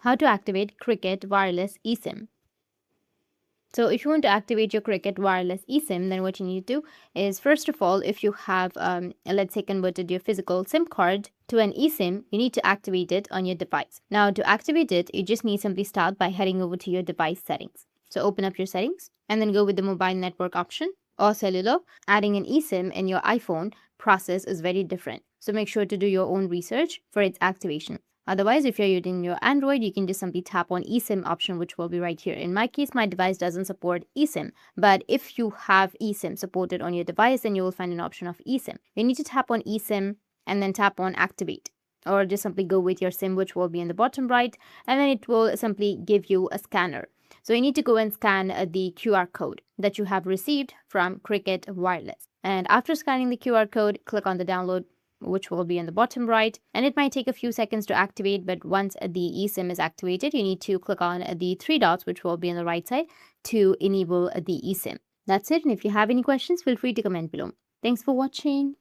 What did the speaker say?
how to activate Cricket Wireless eSIM. So if you want to activate your Cricket Wireless eSIM, then what you need to do is, first of all, if you have, let's say, converted your physical SIM card to an eSIM, you need to activate it on your device. Now, to activate it, you just need simply start by heading over to your device settings. So open up your settings and then go with the mobile network option or cellular. Adding an eSIM in your iPhone process is very different. So make sure to do your own research for its activation. Otherwise, if you're using your Android, you can just simply tap on eSIM option, which will be right here. In my case, my device doesn't support eSIM, but if you have eSIM supported on your device, then you will find an option of eSIM. You need to tap on eSIM and then tap on activate, or just simply go with your SIM, which will be in the bottom right, and then it will simply give you a scanner. So you need to go and scan the QR code that you have received from Cricket Wireless. And after scanning the QR code, click on the download, which will be in the bottom right, and it might take a few seconds to activate, but once the eSIM is activated, you need to click on the three dots, which will be on the right side, to enable the eSIM. That's it, and if you have any questions, feel free to comment below. Thanks for watching.